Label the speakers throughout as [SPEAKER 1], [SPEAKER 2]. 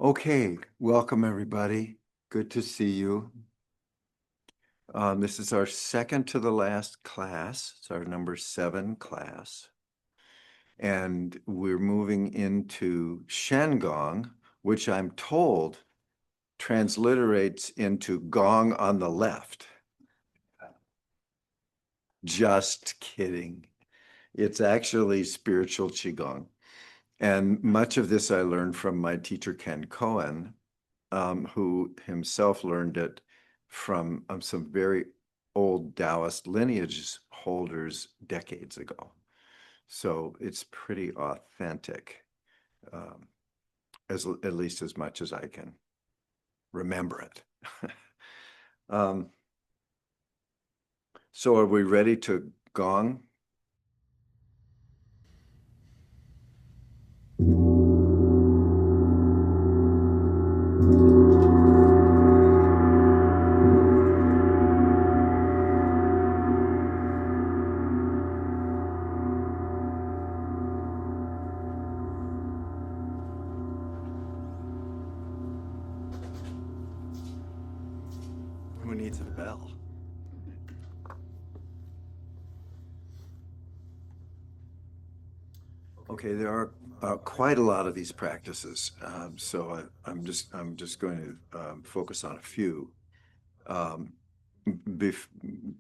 [SPEAKER 1] Okay, welcome everybody. Good to see you. This is our second to the last class. It's our number 7 class. And we're moving into Shengong, which I'm told transliterates into gong on the left. Just kidding. It's actually spiritual Qigong. And much of this I learned from my teacher, Ken Cohen, who himself learned it from some very old Taoist lineage holders decades ago. So it's pretty authentic, at least as much as I can remember it. um, so are we ready to gong? Who needs a bell? Okay, there are quite a lot of these practices, so I'm just going to focus on a few. Um,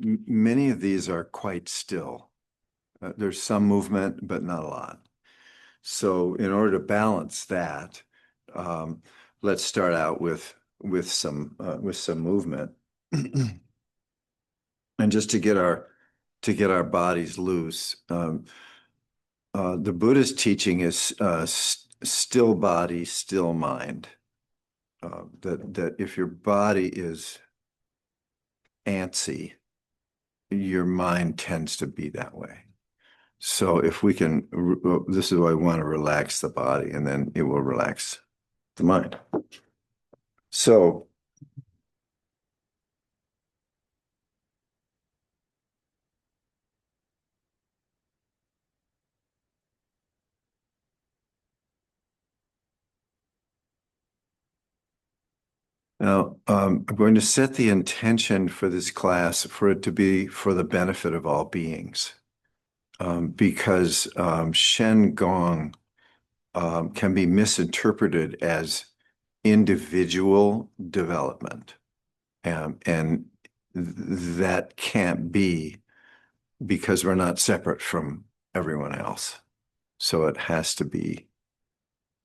[SPEAKER 1] Many of these are quite still. There's some movement, but not a lot. So in order to balance that, um, let's start out with some movement, and just to get our bodies loose. The Buddhist teaching is still body, still mind. That if your body is antsy, your mind tends to be that way. So if we can, this is why we want to relax the body, and then it will relax the mind. So now I'm going to set the intention for this class for it to be for the benefit of all beings, because Shen Gong can be misinterpreted as individual development. And that can't be, because we're not separate from everyone else. So it has to be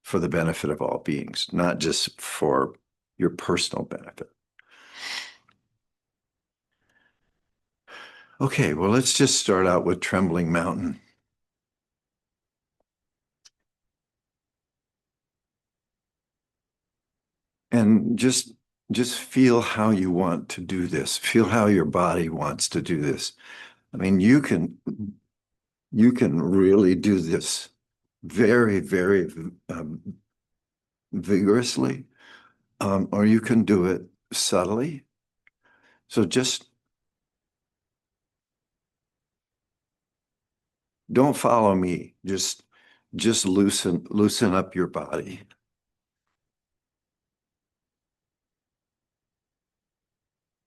[SPEAKER 1] for the benefit of all beings, not just for your personal benefit. Okay, well, let's just start out with Trembling Mountain. And just feel how you want to do this. Feel how your body wants to do this. I mean, you can really do this very, very vigorously, or you can do it subtly. So just don't follow me. Just loosen up your body.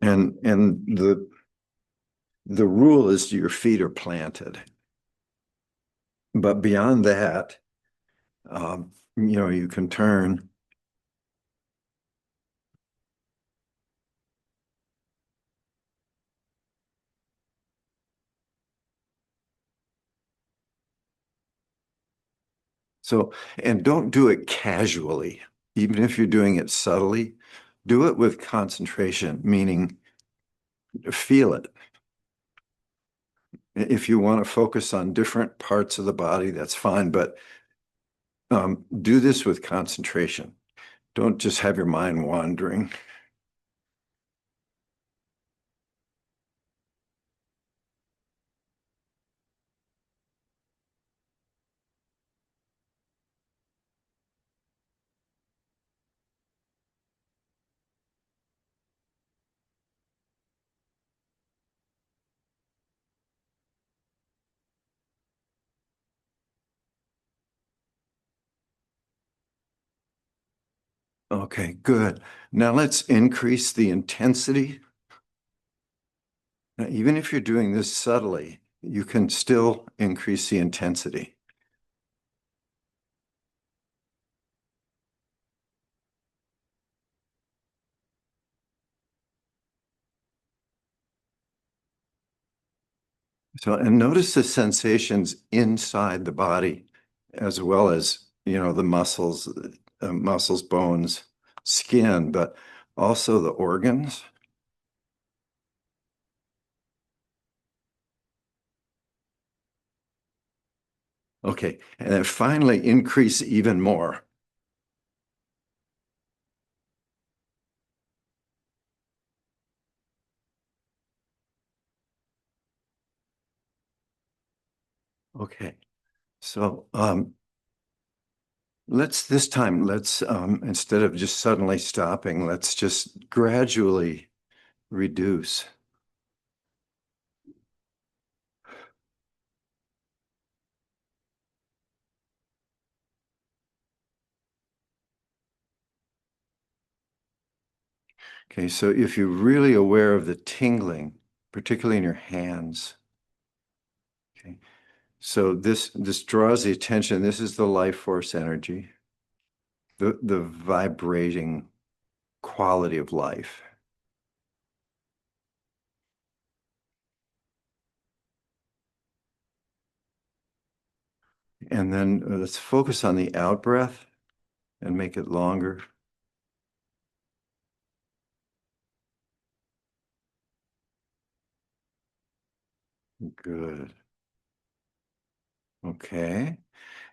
[SPEAKER 1] And the rule is your feet are planted. But beyond that, you can turn. So, and don't do it casually. Even if you're doing it subtly, do it with concentration, meaning feel it. If you want to focus on different parts of the body, that's fine, but do this with concentration. Don't just have your mind wandering. Okay, good. Now let's increase the intensity. Now, even if you're doing this subtly, you can still increase the intensity. So, and notice the sensations inside the body, as well as, the muscles, bones, skin, but also the organs. Okay, and then finally increase even more. Okay, so let's instead of just suddenly stopping, let's just gradually reduce. Okay, so if you're really aware of the tingling, particularly in your hands, okay, so this draws the attention. This is the life force energy, the vibrating quality of life. And then let's focus on the out breath and make it longer. Good. Okay.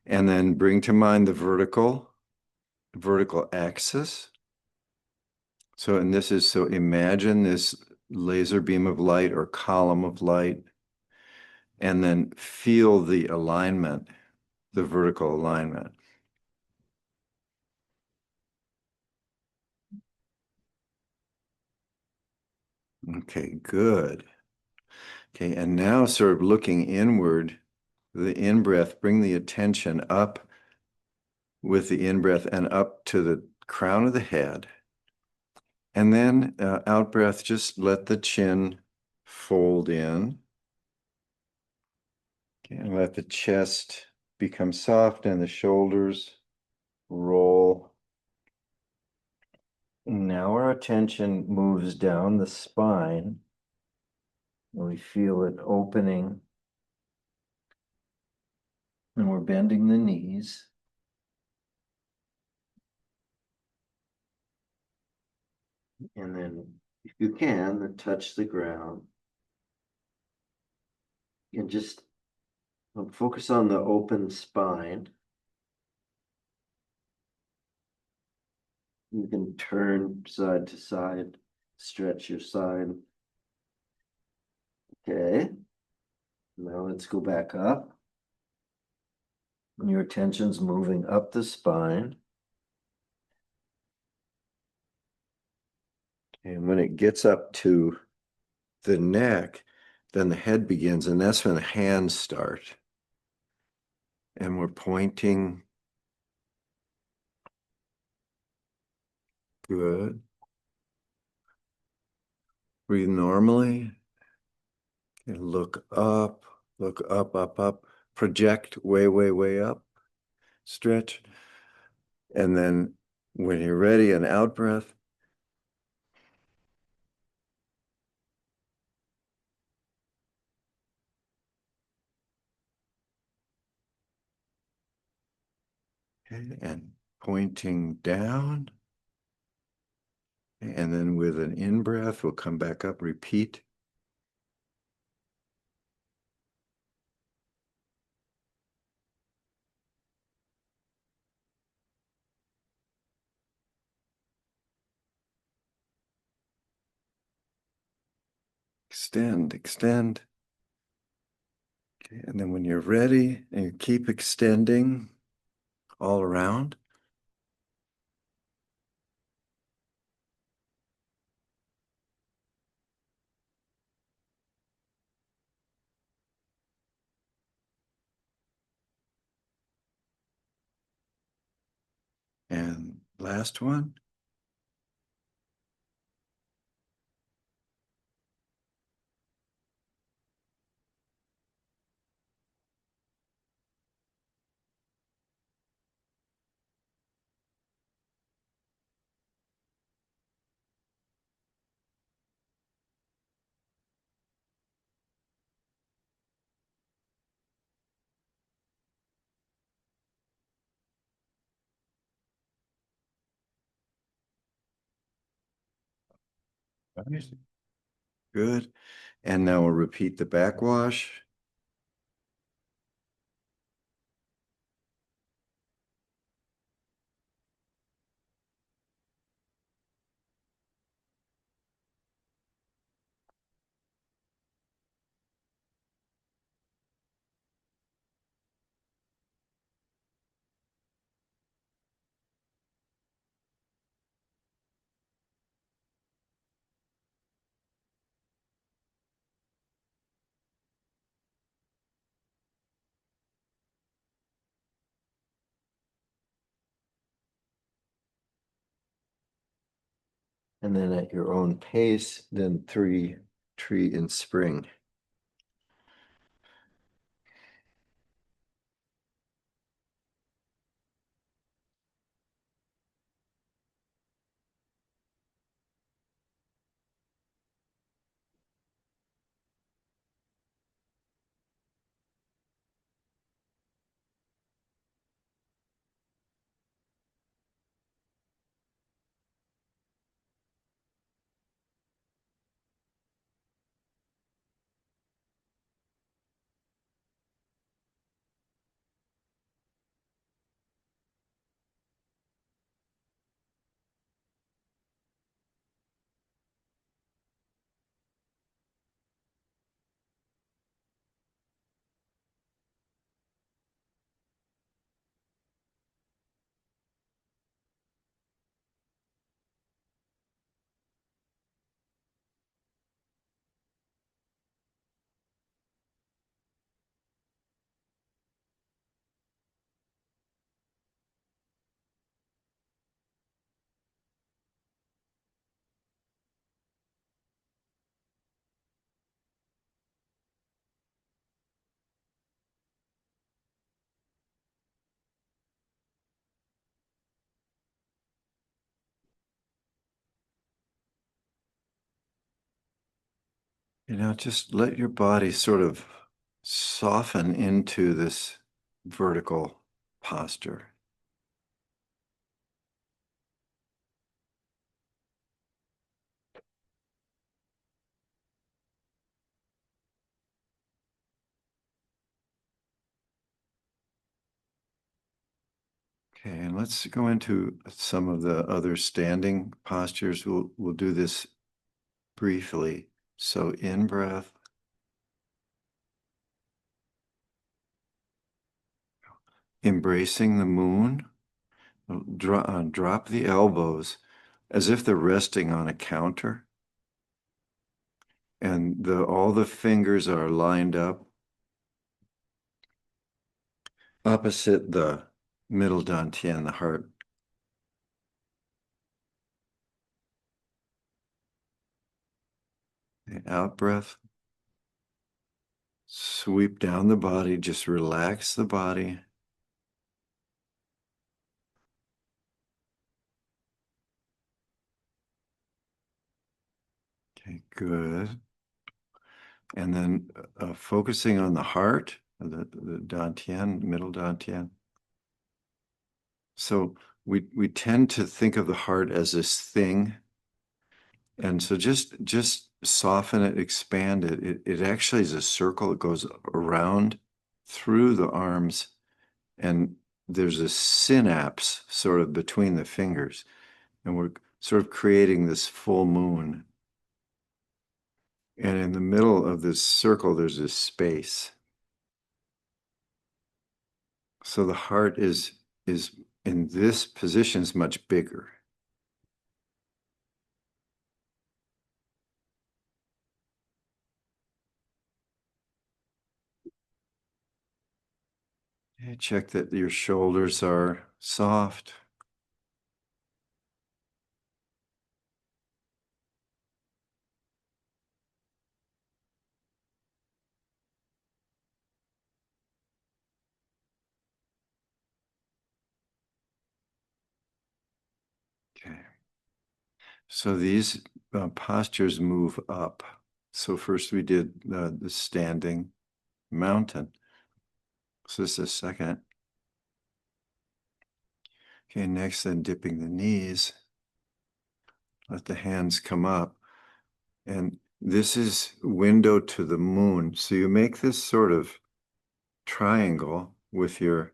[SPEAKER 1] And then bring to mind the vertical axis. So imagine this laser beam of light or column of light, and then feel the alignment, the vertical alignment. Okay, good. Okay, and now sort of looking inward, the in-breath, bring the attention up with the in-breath and up to the crown of the head. And then out-breath, just let the chin fold in. Okay, and let the chest become soft and the shoulders roll. Now our attention moves down the spine. We feel it opening, and we're bending the knees. And then, if you can, then touch the ground. And just focus on the open spine. You can turn side to side, stretch your side. Okay. Now let's go back up. Your attention's moving up the spine. And when it gets up to the neck, then the head begins, and that's when the hands start. And we're pointing. Good. Breathe normally. And look up, up. Project way, way, way up. Stretch. And then when you're ready, an out breath. Okay, and pointing down. And then with an in breath, we'll come back up, repeat. Extend, extend. Okay, and then when you're ready, and you keep extending all around. And last one. Nice. Good. And now we'll repeat the backwash. And then at your own pace, then three tree in spring. Just let your body sort of soften into this vertical posture. Okay, and let's go into some of the other standing postures. We'll do this briefly. So in breath, embracing the moon, drop the elbows as if they're resting on a counter, and all the fingers are lined up opposite the middle dantian, the heart. The out breath, sweep down the body, just relax the body. Okay, good. And then focusing on the heart, the dantian, middle dantian. So we tend to think of the heart as this thing, and so just soften it, expand it. It actually is a circle. It goes around through the arms, and there's a synapse sort of between the fingers, and we're sort of creating this full moon. And in the middle of this circle, there's this space. So the heart is in this position is much bigger. Okay, check that your shoulders are soft. Okay. So these postures move up. So first we did the standing mountain. So this is the second. Okay, next then dipping the knees. Let the hands come up. And this is window to the moon. So you make this sort of triangle with your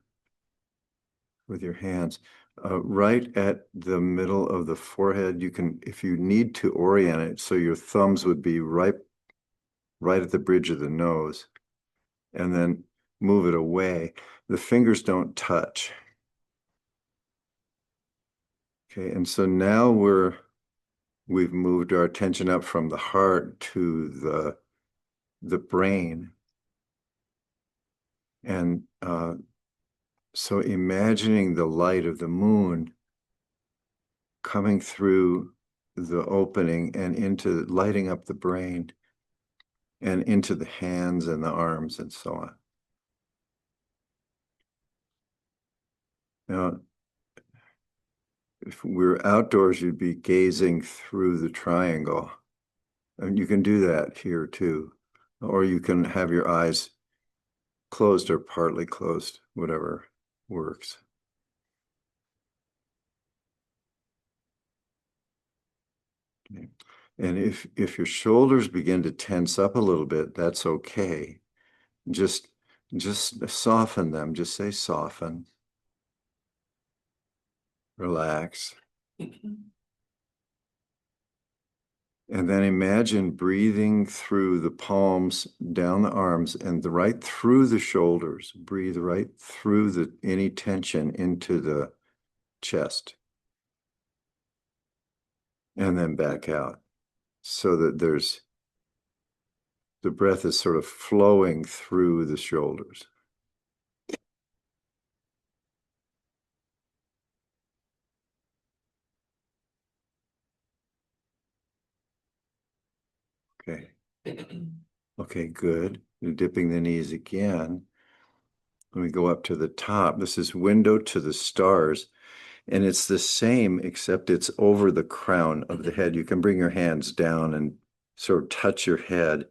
[SPEAKER 1] hands right at the middle of the forehead. You can, if you need to orient it, so your thumbs would be right at the bridge of the nose, and then move it away. The fingers don't touch. Okay, and so now we've moved our attention up from the heart to the brain. And so imagining the light of the moon coming through the opening and into lighting up the brain and into the hands and the arms and so on. Now, if we were outdoors, you'd be gazing through the triangle. And you can do that here too. Or you can have your eyes closed or partly closed, whatever works. Okay. And if your shoulders begin to tense up a little bit, that's okay. Just soften them. Just say soften, relax. And then imagine breathing through the palms, down the arms, and right through the shoulders. Breathe right through any tension into the chest. And then back out so that the breath is sort of flowing through the shoulders. Okay. Okay, good. You're dipping the knees again. Let me go up to the top. This is window to the stars. And it's the same, except it's over the crown of the head. You can bring your hands down and sort of touch your head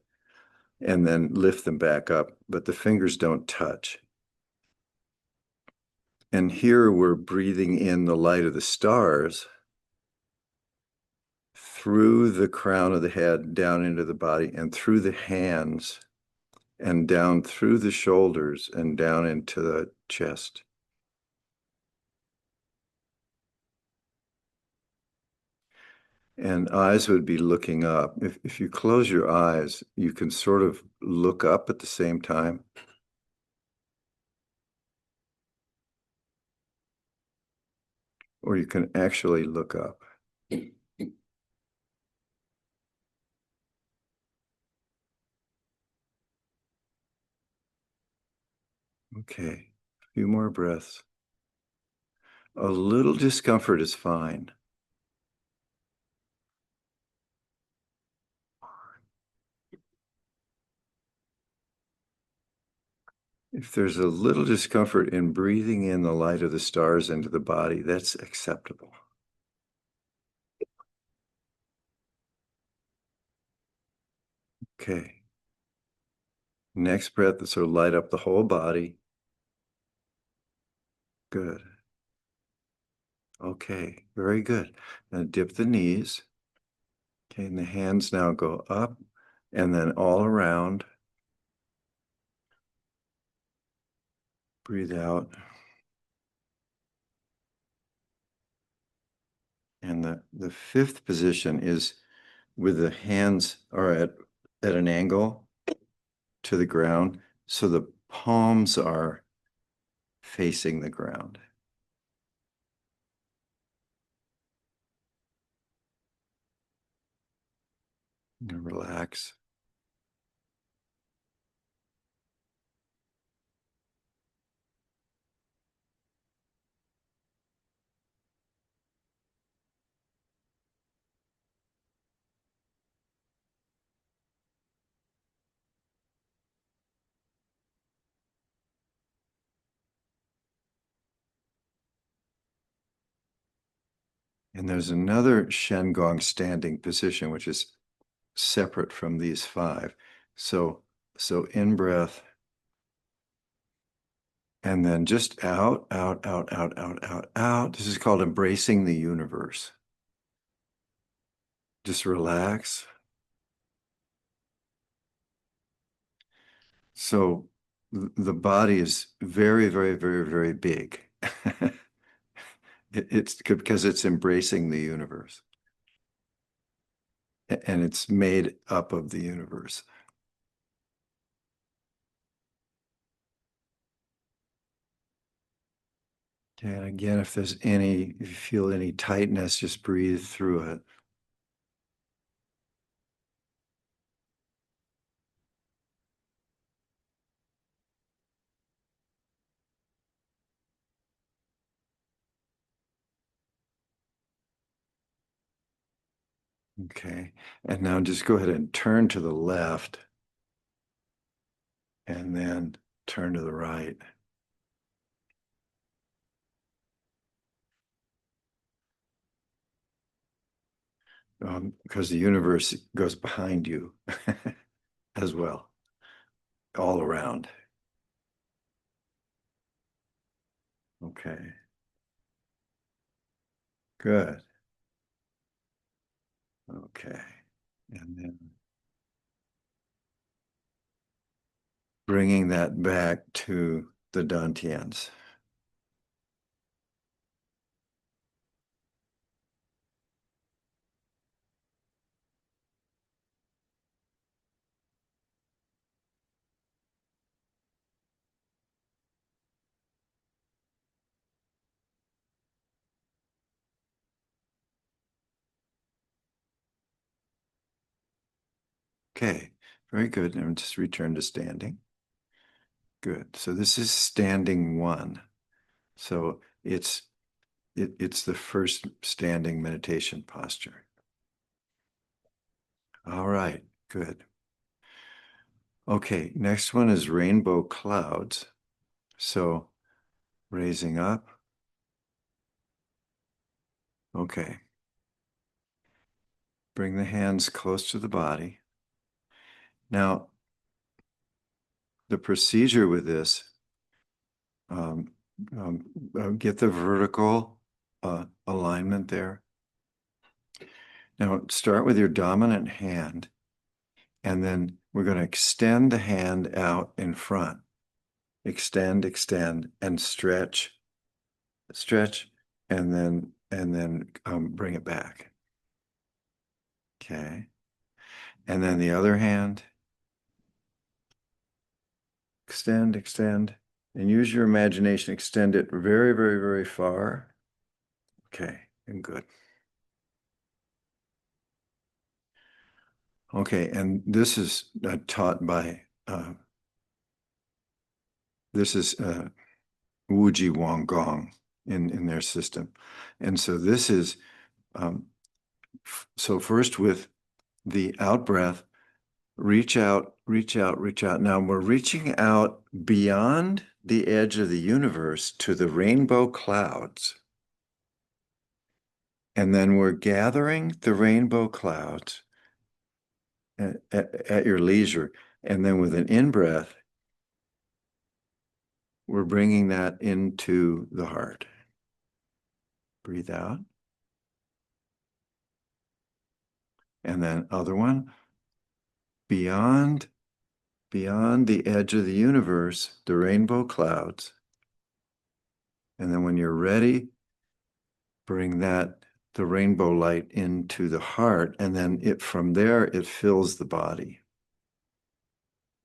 [SPEAKER 1] and then lift them back up, but the fingers don't touch. And here we're breathing in the light of the stars through the crown of the head, down into the body, and through the hands, and down through the shoulders, and down into the chest. And eyes would be looking up. If you close your eyes, you can sort of look up at the same time. Or you can actually look up. Okay, a few more breaths. A little discomfort is fine. If there's a little discomfort in breathing in the light of the stars into the body, that's acceptable. Okay. Next breath, sort of light up the whole body. Good. Okay, very good. Now dip the knees. Okay, and the hands now go up and then all around. Breathe out. And the fifth position is with the hands are at an angle to the ground. So the palms are facing the ground. And relax. And there's another Shengong standing position, which is separate from these five. So in breath, and then just out, out, out, out, out, out, out. This is called embracing the universe. Just relax. So the body is very, very, very, very big. It's because it's embracing the universe and it's made up of the universe. Okay, and again, if you feel any tightness, just breathe through it. Okay, and now just go ahead and turn to the left and then turn to the right. Because the universe goes behind you as well, all around. Okay, good. Okay. And then bringing that back to the dantians. Okay, very good. And just return to standing. Good. So this is standing one. So it's the first standing meditation posture. All right, good. Okay, next one is rainbow clouds. So raising up. Okay. Bring the hands close to the body. Now, the procedure with this, um, get the vertical alignment there. Now, start with your dominant hand, and then we're going to extend the hand out in front. Extend, extend, and stretch, stretch, and then bring it back. Okay. And then the other hand, extend, extend, and use your imagination. Extend it very, very, very far. Okay, and good. Okay, and this is taught by, this is Wuji Wang Gong in their system. And so this is, so first with the out breath, reach out, reach out, reach out. Now we're reaching out beyond the edge of the universe to the rainbow clouds. And then we're gathering the rainbow clouds at your leisure. And then with an in-breath, we're bringing that into the heart. Breathe out. And then other one, beyond the edge of the universe, the rainbow clouds. And then when you're ready, bring the rainbow light into the heart, and then from there it fills the body.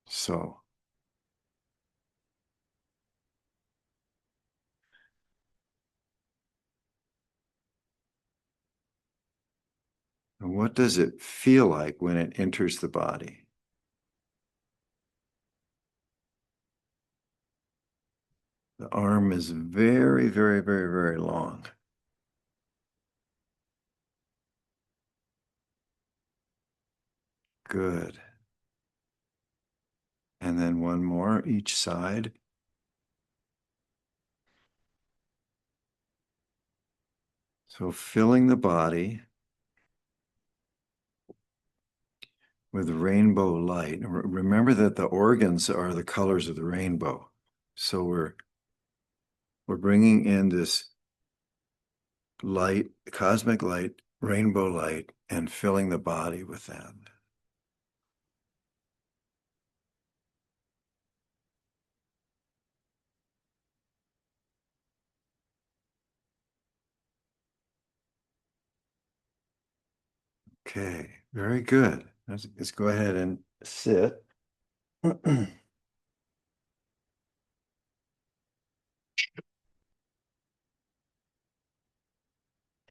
[SPEAKER 1] So what does it feel like when it enters the body? The arm is very, very, very, very long. Good. And then one more each side. So filling the body with rainbow light. Remember that the organs are the colors of the rainbow. So we're bringing in this light, cosmic light, rainbow light, and filling the body with that. Okay, very good. Let's go ahead and sit. Okay,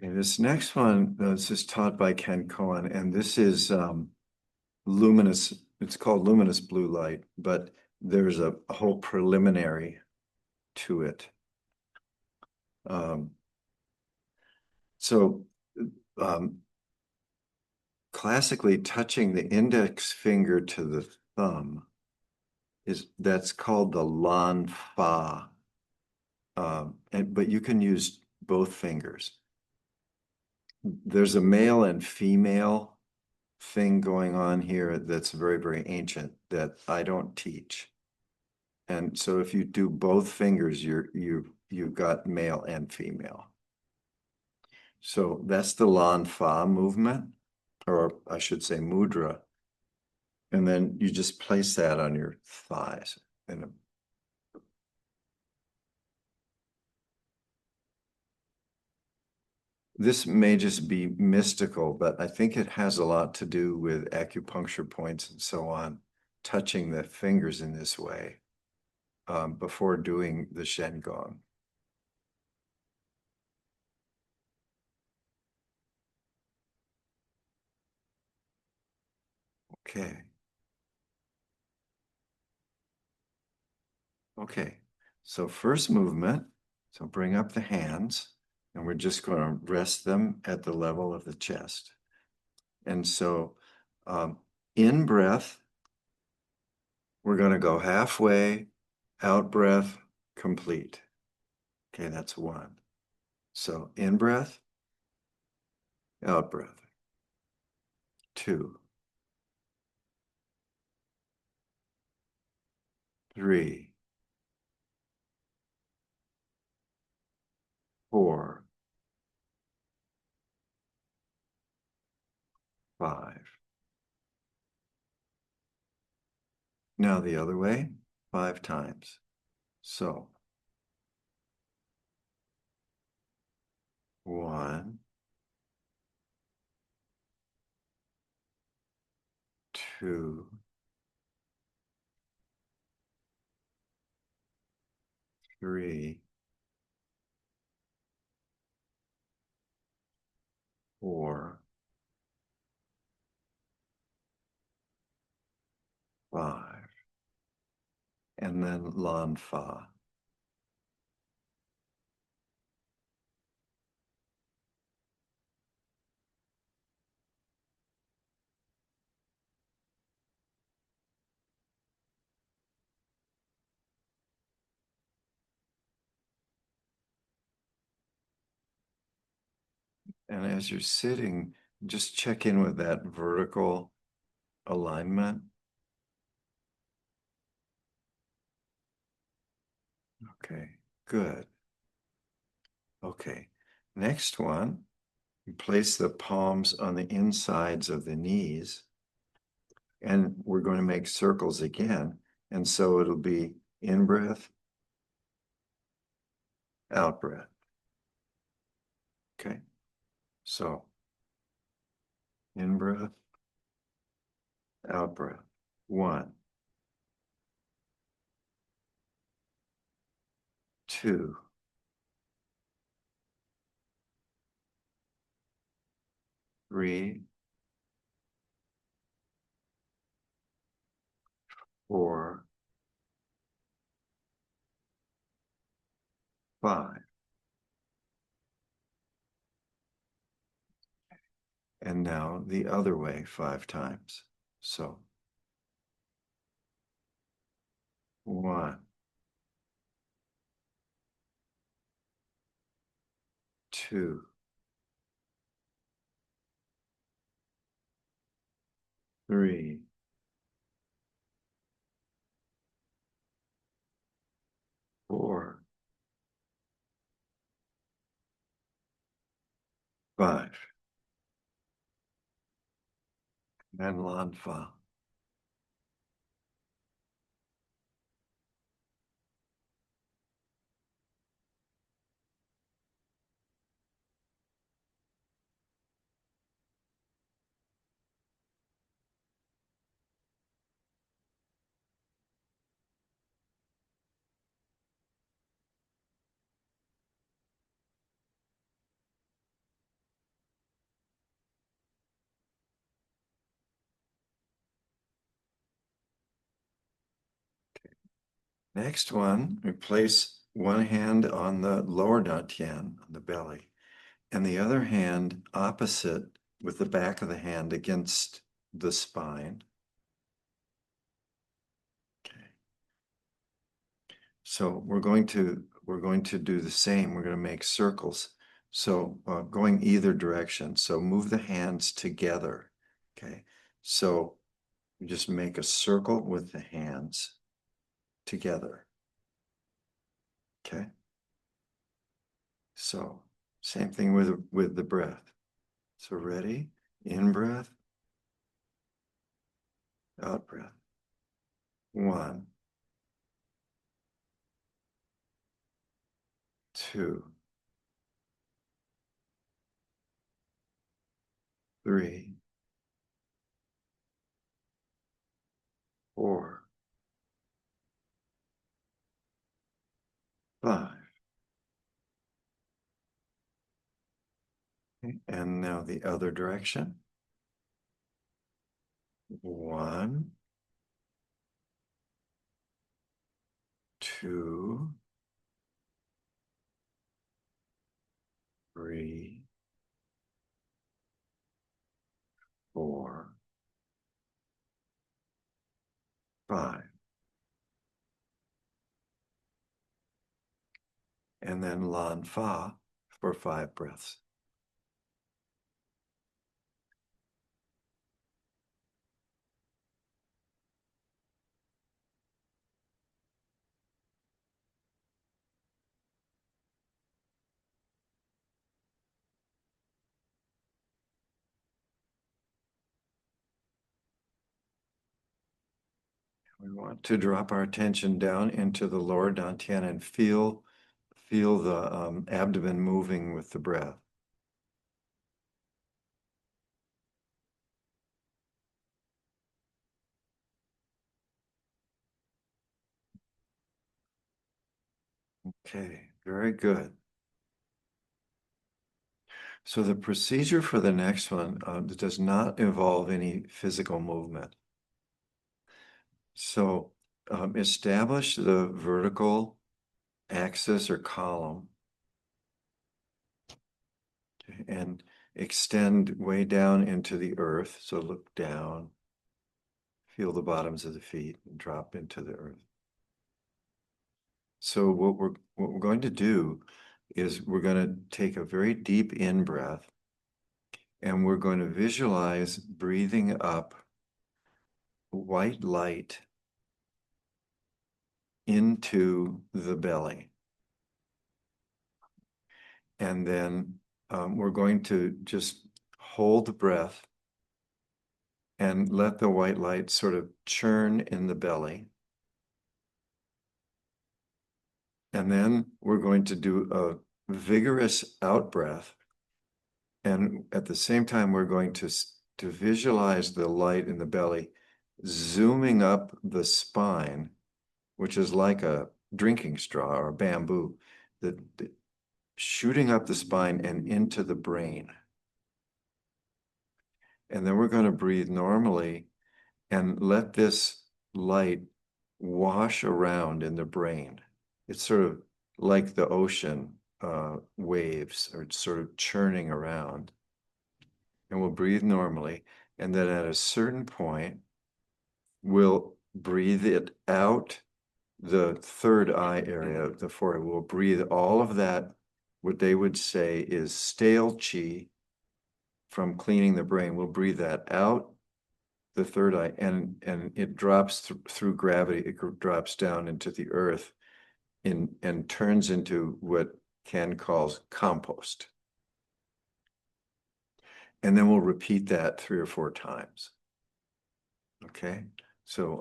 [SPEAKER 1] this next one, this is taught by Ken Cohen, and this is luminous. It's called luminous blue light, but there's a whole preliminary to it. Um, so um, classically, touching the index finger to the thumb that's called the Lan Fa. But you can use both fingers. There's a male and female thing going on here that's very, very ancient that I don't teach. And so if you do both fingers, you've got male and female. So that's the Lan Fa movement, or I should say mudra. And then you just place that on your thighs. And this may just be mystical, but I think it has a lot to do with acupuncture points and so on, touching the fingers in this way before doing the Shengong. Okay. Okay. So first movement, so bring up the hands and we're just going to rest them at the level of the chest. And so in breath, we're going to go halfway, out breath, complete. Okay, that's one. So in breath, out breath. Two, three, four, five. Now the other way, 5 times. So 1, 2, 3, 4, 5. And then Lan Fa. And as you're sitting, just check in with that vertical alignment. Okay, good. Okay, next one, you place the palms on the insides of the knees, and we're going to make circles again. And so it'll be in breath, out breath. Okay, so in breath, out breath. 1, 2, 3, 4, 5. And now the other way 5 times. So 1, 2, 3, 4, 5. And Lan Fa. Next one, we place one hand on the lower dantian, on the belly, and the other hand opposite with the back of the hand against the spine. Okay. So we're going to do the same. We're going to make circles. So going either direction. So move the hands together. Okay. So you just make a circle with the hands together. Okay. So same thing with the breath. So ready? In breath, out breath. 1, 2, 3, 4, 5. Okay. And now the other direction. 1, 2, 3, 4, 5. And then Lan Fa for 5 breaths. We want to drop our attention down into the lower dantian and feel the abdomen moving with the breath. Okay, very good. So the procedure for the next one does not involve any physical movement. So establish the vertical axis or column, okay, and extend way down into the earth. So look down, feel the bottoms of the feet, and drop into the earth. So what we're going to do is we're going to take a very deep in breath, and we're going to visualize breathing up white light into the belly. And then we're going to just hold the breath and let the white light sort of churn in the belly. And then we're going to do a vigorous out breath. And at the same time, we're going to visualize the light in the belly zooming up the spine, which is like a drinking straw or bamboo, that shooting up the spine and into the brain. And then we're going to breathe normally and let this light wash around in the brain. It's sort of like the ocean waves are sort of churning around. And we'll breathe normally. And then at a certain point, we'll breathe it out the third eye area of the forehead. We'll breathe all of that, what they would say is stale qi from cleaning the brain. We'll breathe that out the third eye, and it drops through gravity. It drops down into the earth and turns into what Ken calls compost. And then we'll repeat that 3 or 4 times. Okay, so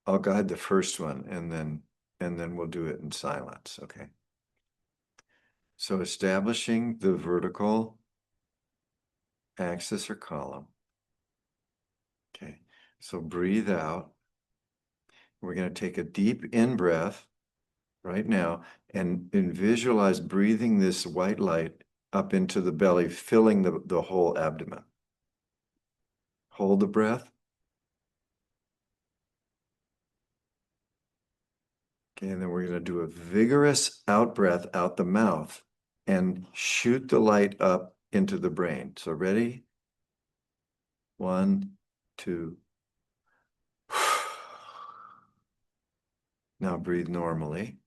[SPEAKER 1] I'll guide the first one, and then we'll do it in silence. Okay. So establishing the vertical axis or column. Okay, so breathe out. We're going to take a deep in breath right now and visualize breathing this white light up into the belly, filling the whole abdomen. Hold the breath. Okay, and then we're going to do a vigorous out breath out the mouth and shoot the light up into the brain. So ready? 1, 2. Now breathe normally.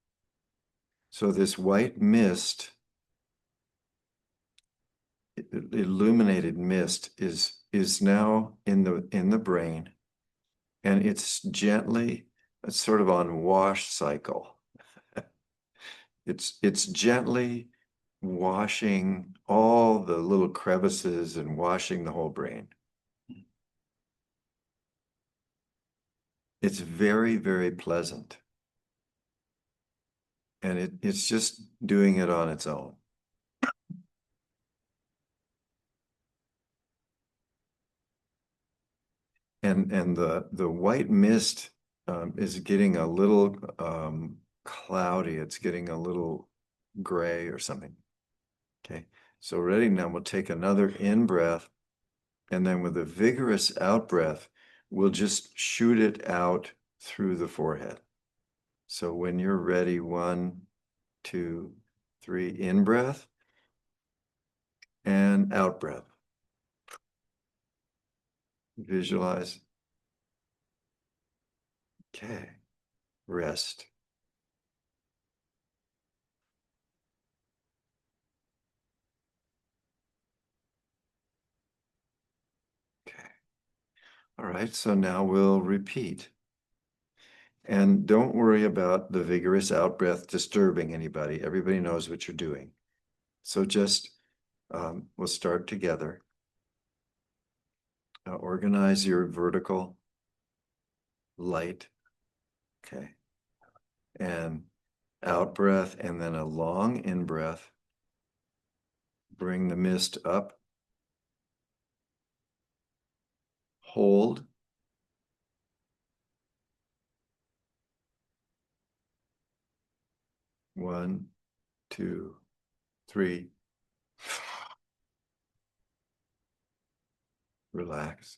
[SPEAKER 1] So this white mist, illuminated mist, is now in the brain, and it's sort of on wash cycle. It's gently washing all the little crevices and washing the whole brain. It's very, very pleasant. And it's just doing it on its own. And the white mist is getting a little cloudy. It's getting a little gray or something. Okay, so ready now, we'll take another in breath, and then with a vigorous out breath, we'll just shoot it out through the forehead. So when you're ready, 1, 2, 3, in breath and out breath. Visualize. Okay, rest. Okay. All right, so now we'll repeat. And don't worry about the vigorous out breath disturbing anybody. Everybody knows what you're doing. So just, we'll start together. Organize your vertical light. Okay. And out breath, and then a long in breath. Bring the mist up. Hold. One, 2, 3. Relax.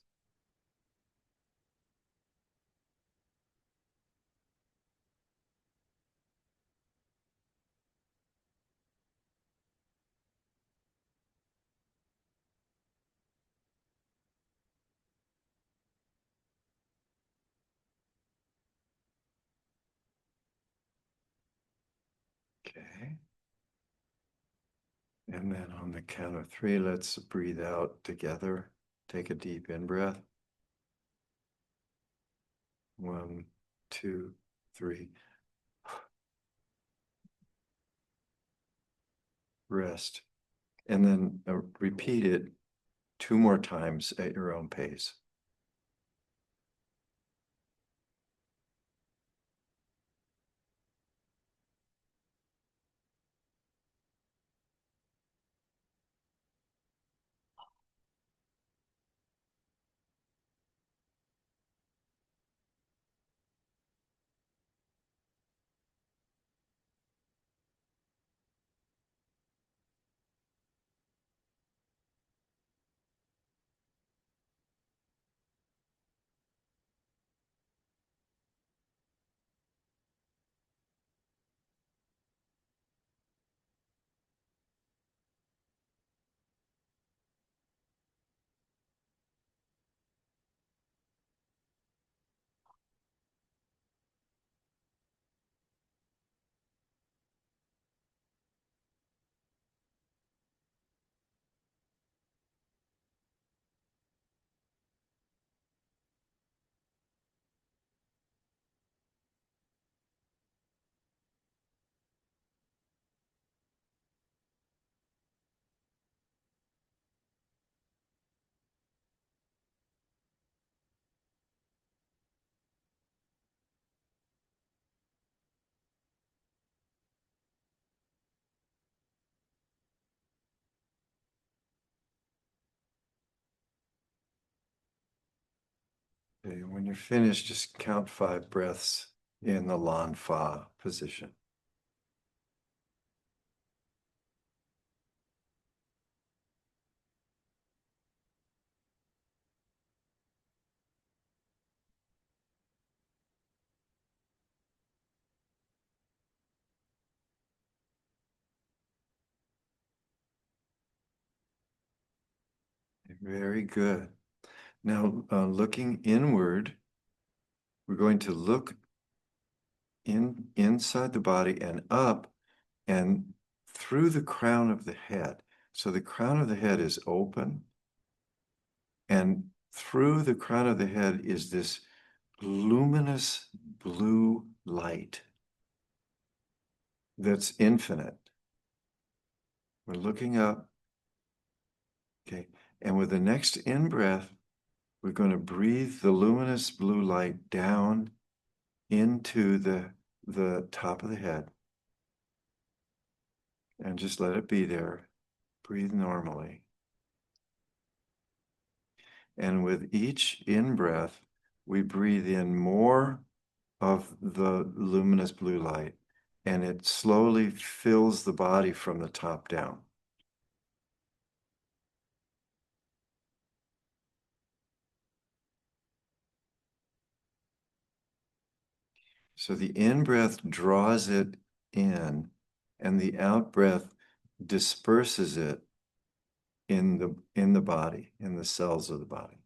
[SPEAKER 1] Okay. And then on the count of 3, let's breathe out together. Take a deep in breath. 1, 2, 3. Rest. And then repeat it 2 more times at your own pace. Okay, when you're finished, just count 5 breaths in the Lan Fa position. Very good. Now, looking inward, we're going to look inside the body and up and through the crown of the head. So the crown of the head is open, and through the crown of the head is this luminous blue light that's infinite. We're looking up, okay? And with the next in-breath, we're going to breathe the luminous blue light down into the top of the head and just let it be there. Breathe normally. And with each in-breath, we breathe in more of the luminous blue light, and it slowly fills the body from the top down. So the in-breath draws it in, and the out-breath disperses it in the body, in the cells of the body.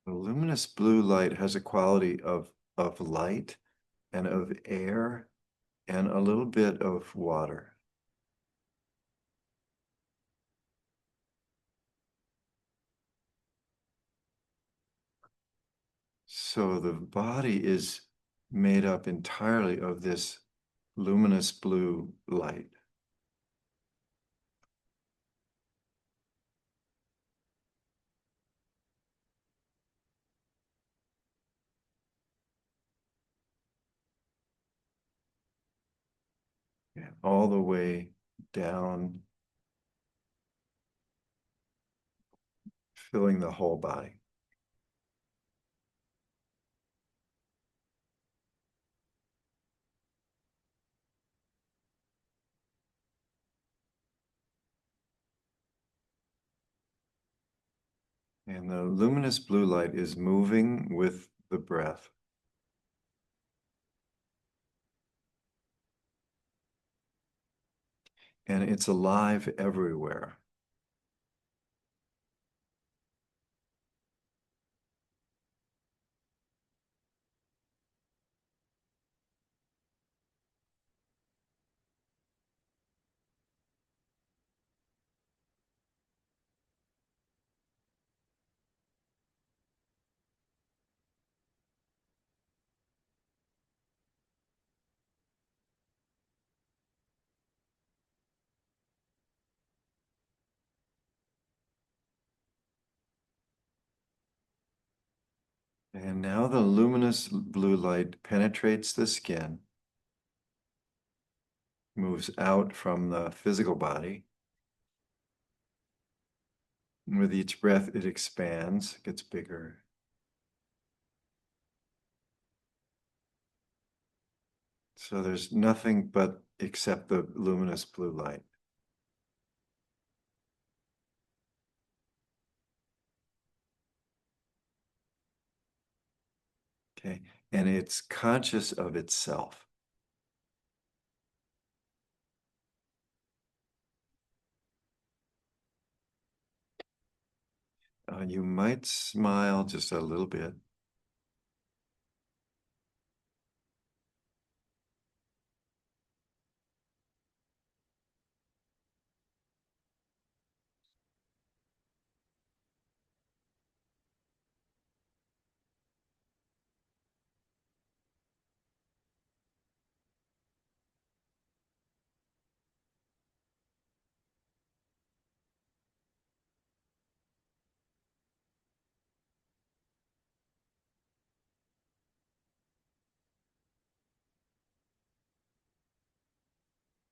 [SPEAKER 1] The luminous blue light has a quality of light and of air and a little bit of water. So the body is made up entirely of this luminous blue light. Yeah, all the way down, filling the whole body. And the luminous blue light is moving with the breath. And it's alive everywhere. And now the luminous blue light penetrates the skin, moves out from the physical body. And with each breath, it expands, gets bigger. So there's nothing but except the luminous blue light. Okay. And it's conscious of itself. You might smile just a little bit.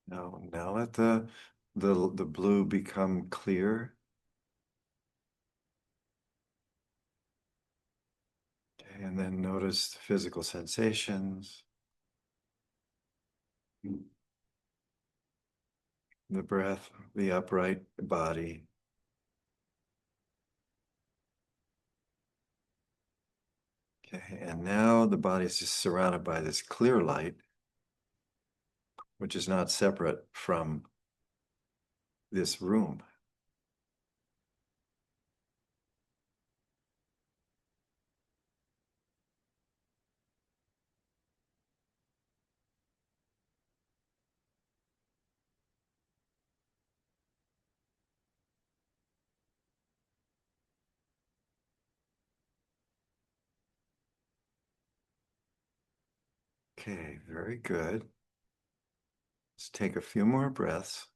[SPEAKER 1] Now let the blue become clear. And then notice the physical sensations, the breath, the upright body. Okay, and now the body is just surrounded by this clear light, which is not separate from this room. Okay, very good. Let's take a few more breaths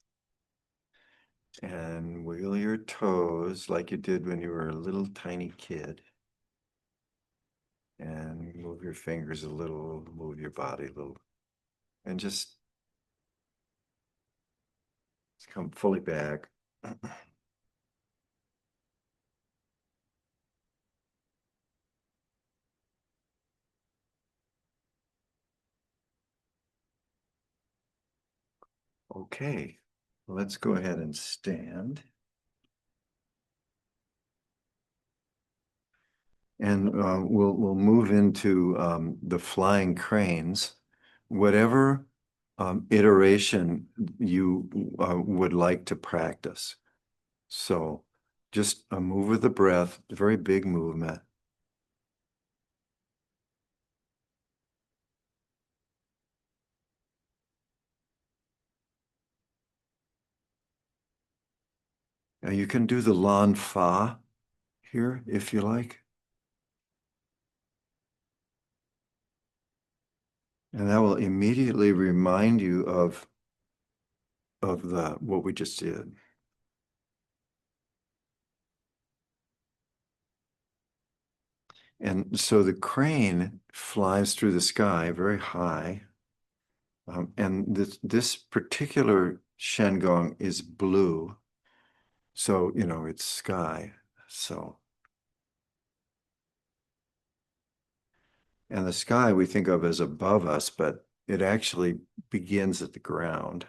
[SPEAKER 1] and wiggle your toes like you did when you were a little tiny kid. And move your fingers a little, move your body a little, and just come fully back. Okay, let's go ahead and stand. And we'll move into the flying cranes. Whatever iteration you would like to practice. So just a move with the breath, a very big movement. Now you can do the Lan Fa here if you like. And that will immediately remind you of the what we just did. And so the crane flies through the sky very high. And this particular Shengong is blue. So, you know, it's sky. So, and the sky we think of as above us, but it actually begins at the ground.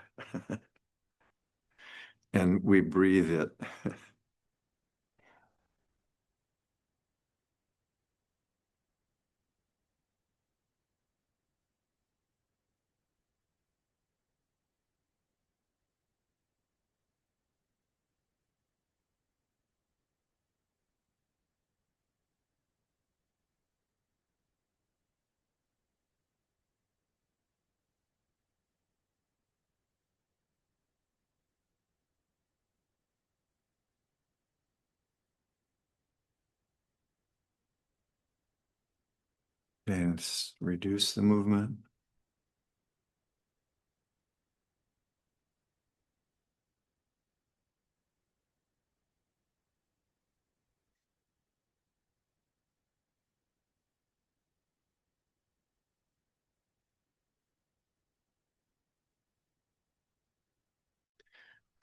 [SPEAKER 1] And we breathe it. And reduce the movement.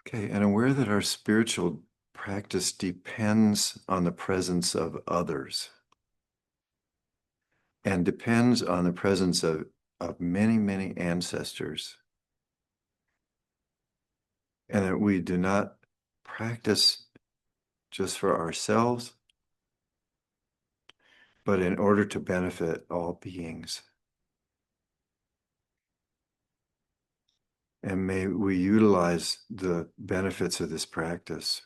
[SPEAKER 1] Okay, and aware that our spiritual practice depends on the presence of others and depends on the presence of many, many ancestors. And that we do not practice just for ourselves, but in order to benefit all beings. And may we utilize the benefits of this practice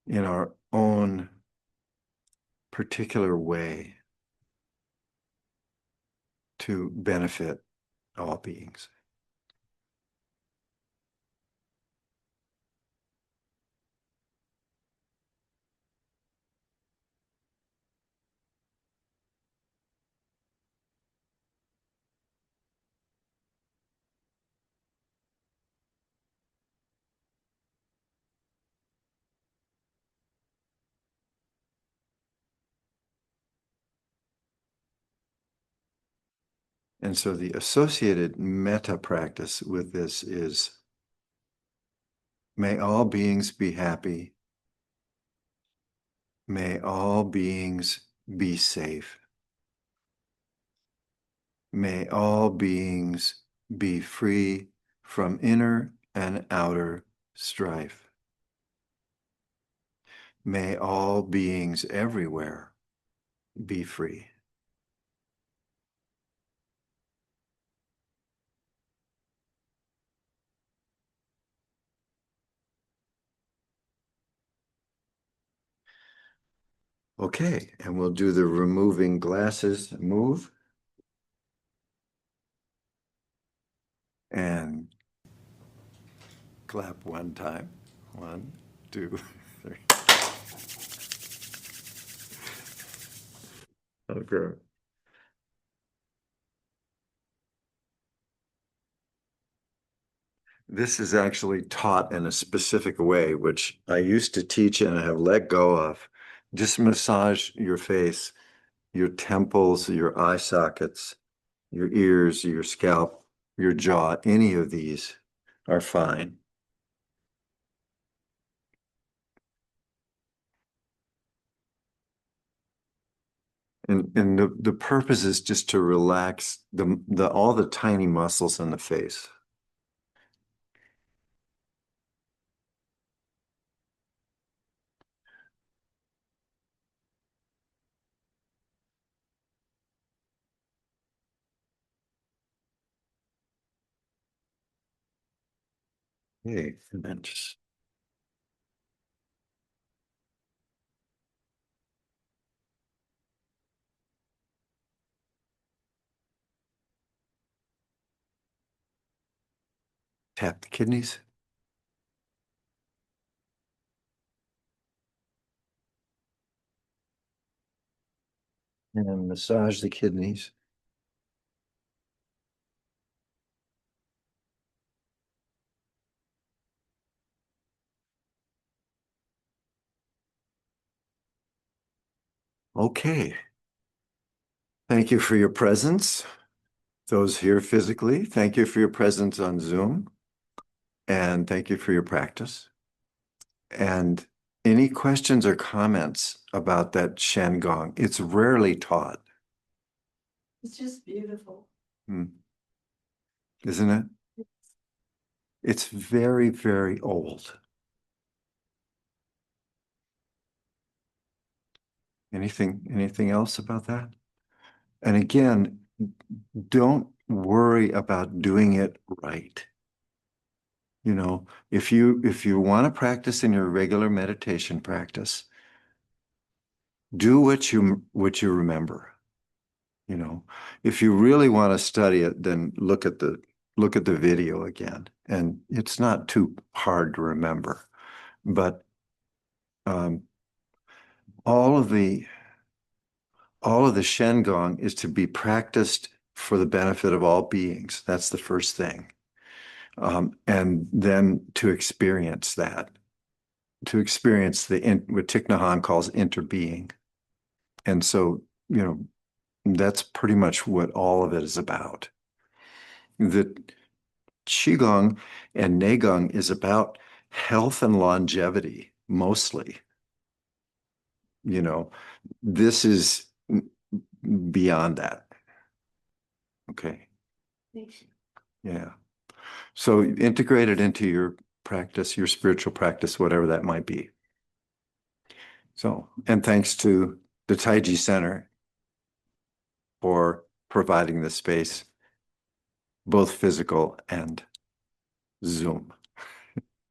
[SPEAKER 1] in our own particular way to benefit all beings. And so the associated metta practice with this is, may all beings be happy. May all beings be safe. May all beings be free from inner and outer strife. May all beings everywhere be free. Okay, and we'll do the removing glasses move. And clap one time. 1, 2, 3. Okay. This is actually taught in a specific way, which I used to teach and I have let go of. Just massage your face, your temples, your eye sockets, your ears, your scalp, your jaw. Any of these are fine. And the purpose is just to relax the all the tiny muscles in the face. Okay, and then just tap the kidneys. And massage the kidneys. Okay. Thank you for your presence. Those here physically, thank you for your presence on Zoom. And thank you for your practice. And any questions or comments about that Shengong? It's rarely taught.
[SPEAKER 2] It's just beautiful.
[SPEAKER 1] Isn't it? It's very, very old. Anything else about that? And again, don't worry about doing it right. You know, if you want to practice in your regular meditation practice, do what you remember. You know, if you really want to study it, then look at the video again. And it's not too hard to remember. But um, all of the Shengong is to be practiced for the benefit of all beings. That's the first thing. And then to experience that, to experience what Thich Nhat Hanh calls interbeing. And so, that's pretty much what all of it is about. The Qigong and Neigong is about health and longevity, mostly. This is beyond that. Okay.
[SPEAKER 2] Thank you.
[SPEAKER 1] Yeah. So integrate it into your practice, your spiritual practice, whatever that might be. So, and thanks to the Taiji Center for providing the space, both physical and Zoom.